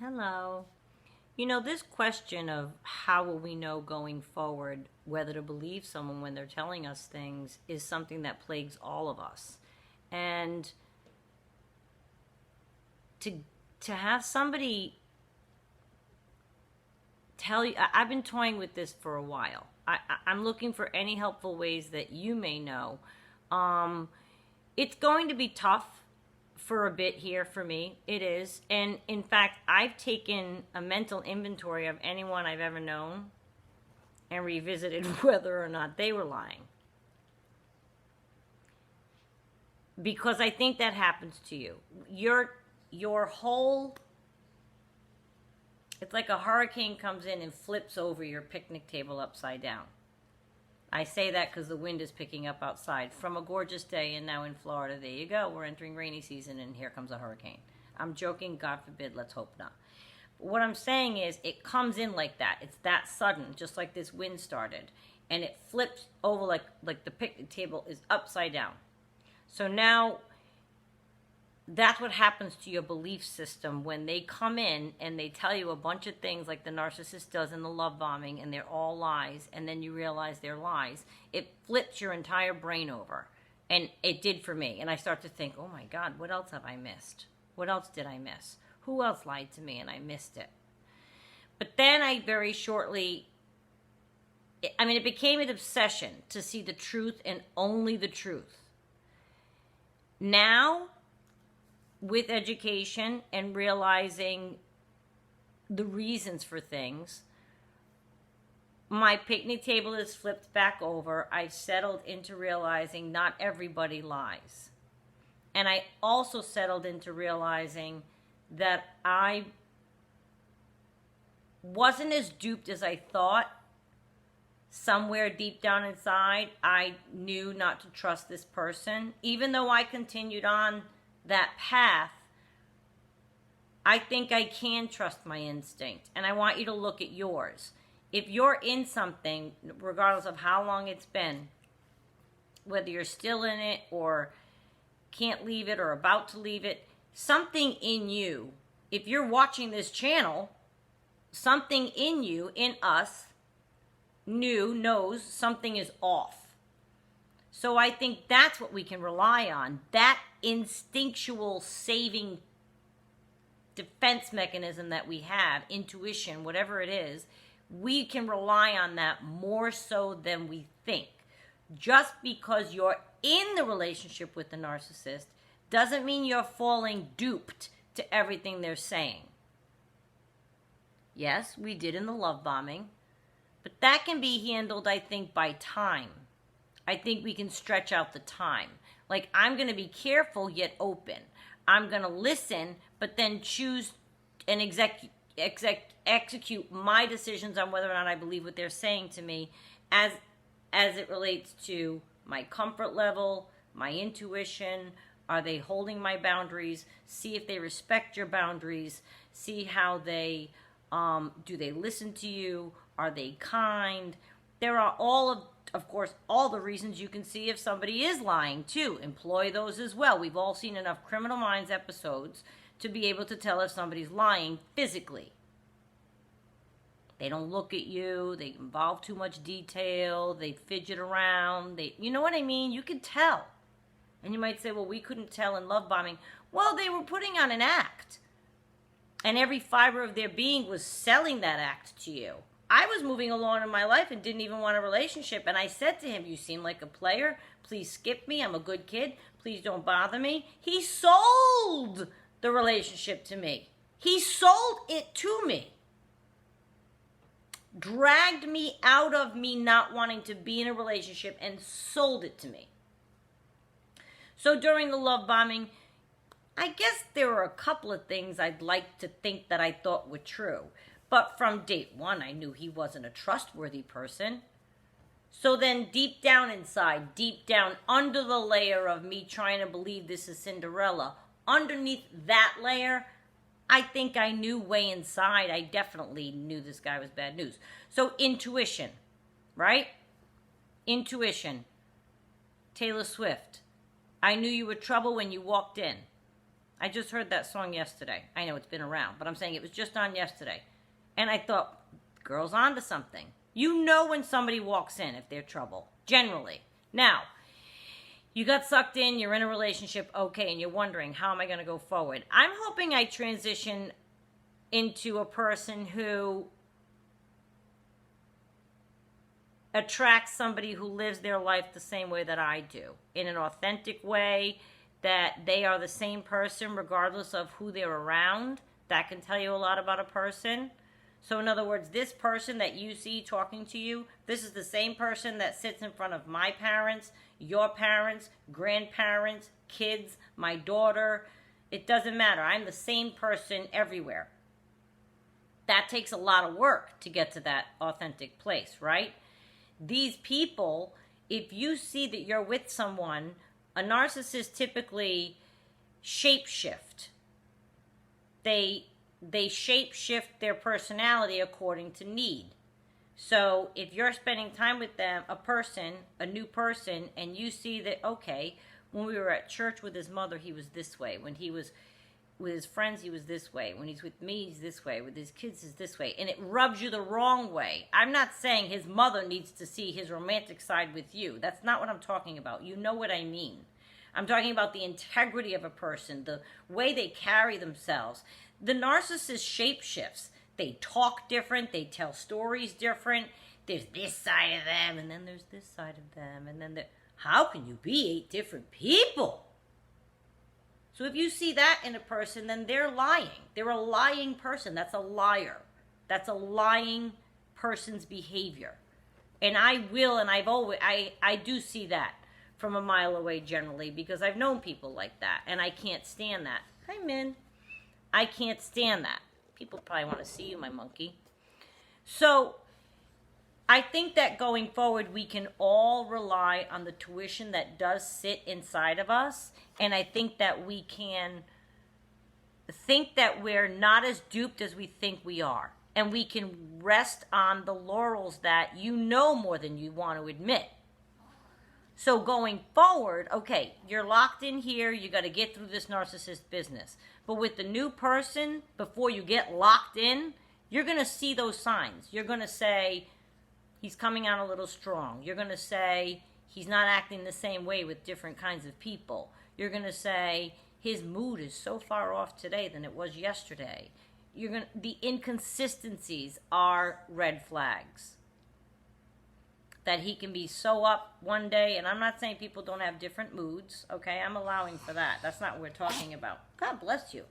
Hello. This question of how will we know going forward whether to believe someone when they're telling us things is something that plagues all of us. And to to have somebody tell you, I've been toying with this for a while. I'm looking for any helpful ways that you may know. Um, it's going to be tough for a bit here for me. It is. And in fact, I've taken a mental inventory of anyone I've ever known and revisited whether or not they were lying. Because I think that happens to you. Your whole it's like a hurricane comes in and flips over your picnic table upside down. I say that because the wind is picking up outside from a gorgeous day, and now in Florida, there you go. We're entering rainy season, and here comes a hurricane. I'm joking, God forbid, let's hope not. But what I'm saying is, it comes in like that. It's that sudden, just like this wind started, and it flips over like the picnic table is upside down. So now that's what happens to your belief system when they come in and they tell you a bunch of things like the narcissist does in the love bombing, and they're all lies, and then you realize they're lies. It flips your entire brain over, and it did for me. And I start to think, oh my God, what else have I missed? What else did I miss? Who else lied to me and I missed it? But then I very shortly, it became an obsession to see the truth and only the truth. Now, with education and realizing the reasons for things, my picnic table is flipped back over. I've settled into realizing not everybody lies. And I also settled into realizing that I wasn't as duped as I thought. Somewhere deep down inside, I knew not to trust this person. Even though I continued on that path, I think I can trust my instinct. And I want you to look at yours. If you're in something, regardless of how long it's been, whether you're still in it or can't leave it or about to leave it, something in you, if you're watching this channel, something in you, in us, knows something is off. So I think that's what we can rely on. That instinctual saving defense mechanism that we have, intuition, whatever it is, we can rely on that more so than we think. Just because you're in the relationship with the narcissist doesn't mean you're falling duped to everything they're saying. Yes, we did in the love bombing, but that can be handled, I think, by time. I think we can stretch out the time. Like, I'm going to be careful yet open. I'm going to listen, but then choose and execute my decisions on whether or not I believe what they're saying to me as it relates to my comfort level, my intuition. Are they holding my boundaries? See if they respect your boundaries. See how they, do they listen to you? Are they kind? There are of course, all the reasons you can see if somebody is lying too. Employ those as well. We've all seen enough Criminal Minds episodes to be able to tell if somebody's lying physically. They don't look at you. They involve too much detail. They fidget around. You know what I mean? You can tell. And you might say, well, we couldn't tell in love bombing. Well, they were putting on an act. And every fiber of their being was selling that act to you. I was moving along in my life and didn't even want a relationship. And I said to him, you seem like a player. Please skip me. I'm a good kid. Please don't bother me. He sold the relationship to me. He sold it to me. Dragged me out of me not wanting to be in a relationship and sold it to me. So during the love bombing, I guess there were a couple of things I'd like to think that I thought were true. But from date one, I knew he wasn't a trustworthy person. So then deep down inside, deep down under the layer of me trying to believe this is Cinderella, underneath that layer, I think I knew way inside, I definitely knew this guy was bad news. So intuition, right? Intuition. Taylor Swift. I knew you were trouble when you walked in. I just heard that song yesterday. I know it's been around, but I'm saying it was just on yesterday. And I thought, girl's onto something. You know when somebody walks in if they're trouble, generally. Now, you got sucked in, you're in a relationship, okay, and you're wondering, how am I going to go forward? I'm hoping I transition into a person who attracts somebody who lives their life the same way that I do, in an authentic way, that they are the same person regardless of who they're around. That can tell you a lot about a person. So in other words, this person that you see talking to you, this is the same person that sits in front of my parents, your parents, grandparents, kids, my daughter. It doesn't matter. I'm the same person everywhere. That takes a lot of work to get to that authentic place, right? These people, if you see that you're with someone, a narcissist typically shapeshift. They shape-shift their personality according to need. So if you're spending time with them, a new person, and you see that, okay, when we were at church with his mother, he was this way. When he was with his friends, he was this way. When he's with me, he's this way. With his kids, he's this way. And it rubs you the wrong way. I'm not saying his mother needs to see his romantic side with you. That's not what I'm talking about. You know what I mean. I'm talking about the integrity of a person, the way they carry themselves. The narcissist shapeshifts. They talk different. They tell stories different. There's this side of them, and then there's this side of them. And then how can you be 8 different people? So if you see that in a person, then they're lying. They're a lying person. That's a liar. That's a lying person's behavior. And I do see that from a mile away generally, because I've known people like that, and I can't stand that. Hi, Min. I can't stand that. People probably want to see you, my monkey. So I think that going forward, we can all rely on the tuition that does sit inside of us. And I think that we can think that we're not as duped as we think we are. And we can rest on the laurels that you know more than you want to admit. So going forward, okay, you're locked in here. You got to get through this narcissist business. But with the new person, before you get locked in, you're going to see those signs. You're going to say, he's coming out a little strong. You're going to say, he's not acting the same way with different kinds of people. You're going to say, his mood is so far off today than it was yesterday. The inconsistencies are red flags. That he can be so up one day, and I'm not saying people don't have different moods, okay? I'm allowing for that. That's not what we're talking about. God bless you.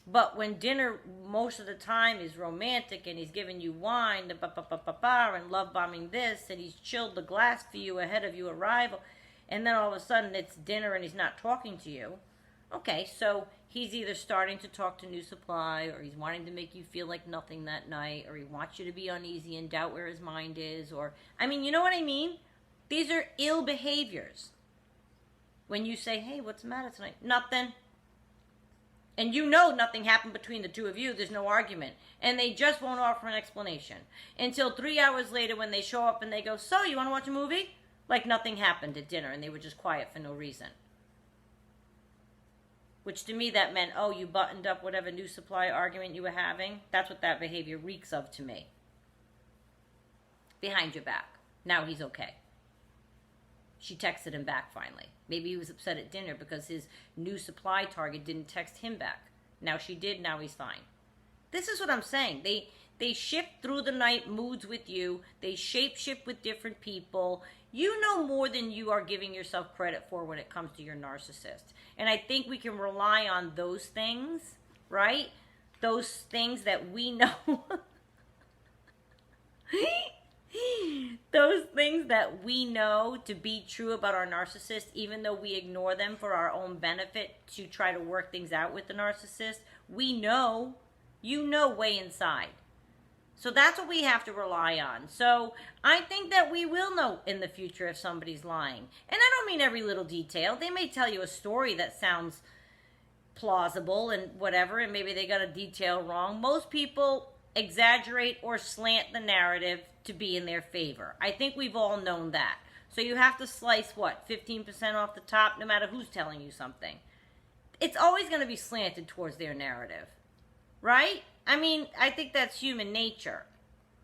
But when dinner most of the time is romantic and he's giving you wine, and love bombing this, and he's chilled the glass for you ahead of your arrival, and then all of a sudden it's dinner and he's not talking to you, okay, so he's either starting to talk to New Supply, or he's wanting to make you feel like nothing that night, or he wants you to be uneasy and doubt where his mind is, or, I mean, you know what I mean? These are ill behaviors. When you say, hey, what's the matter tonight? Nothing. And you know nothing happened between the two of you. There's no argument. And they just won't offer an explanation. Until 3 hours later when they show up and they go, so, you want to watch a movie? Like nothing happened at dinner and they were just quiet for no reason. Which to me that meant, oh, you buttoned up whatever New Supply argument you were having. That's what that behavior reeks of to me. Behind your back. Now he's okay. She texted him back finally. Maybe he was upset at dinner because his New Supply target didn't text him back. Now she did, now he's fine. This is what I'm saying. They shift through the night moods with you. They shape-shift with different people. You know more than you are giving yourself credit for when it comes to your narcissist. And I think we can rely on those things, right? Those things that we know. Those things that we know to be true about our narcissist, even though we ignore them for our own benefit to try to work things out with the narcissist, we know, you know way inside. So that's what we have to rely on. So I think that we will know in the future if somebody's lying. And I don't mean every little detail. They may tell you a story that sounds plausible and whatever, and maybe they got a detail wrong. Most people exaggerate or slant the narrative to be in their favor. I think we've all known that. So you have to slice, 15% off the top, no matter who's telling you something. it's always going to be slanted towards their narrative, right? I mean, I think that's human nature.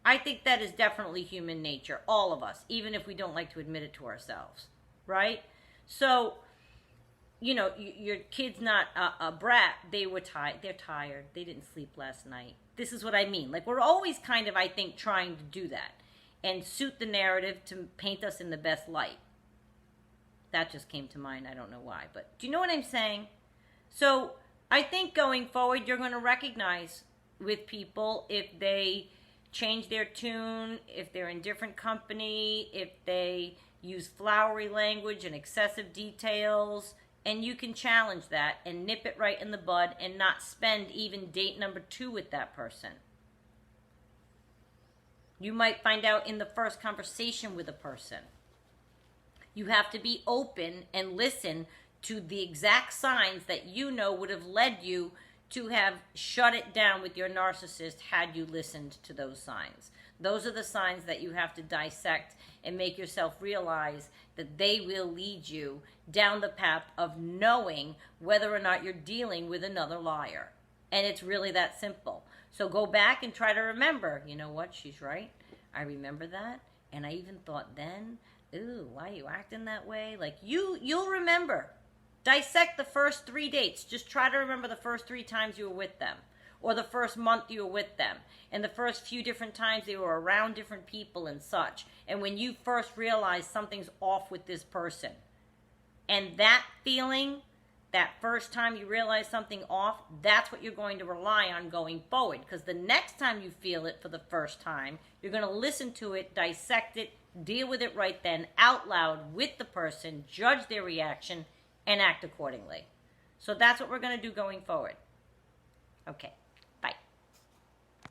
I think that is definitely human nature, all of us, even if we don't like to admit it to ourselves, right? So, you know, your kid's not a brat. They're tired. They didn't sleep last night. This is what I mean. Like, we're always kind of, I think, trying to do that and suit the narrative to paint us in the best light. That just came to mind. I don't know why. But do you know what I'm saying? So I think going forward, you're going to recognize with people if they change their tune, if they're in different company, if they use flowery language and excessive details, and you can challenge that and nip it right in the bud and not spend even date number 2 with that person. You might find out in the first conversation with a person. You have to be open and listen to the exact signs that you know would have led you to have shut it down with your narcissist had you listened to those signs. Those are the signs that you have to dissect and make yourself realize that they will lead you down the path of knowing whether or not you're dealing with another liar. And it's really that simple. So go back and try to remember, you know what, she's right. I remember that. And I even thought then, ooh, why are you acting that way? Like, you'll remember. Dissect the first 3 dates. Just try to remember the first 3 times you were with them, or the first month you were with them, and the first few different times they were around different people and such. And when you first realize something's off with this person, and that feeling, that first time you realize something off, that's what you're going to rely on going forward. Because the next time you feel it for the first time, you're going to listen to it, dissect it, deal with it right then, out loud with the person, judge their reaction, and act accordingly. So that's what we're going to do going forward. Okay.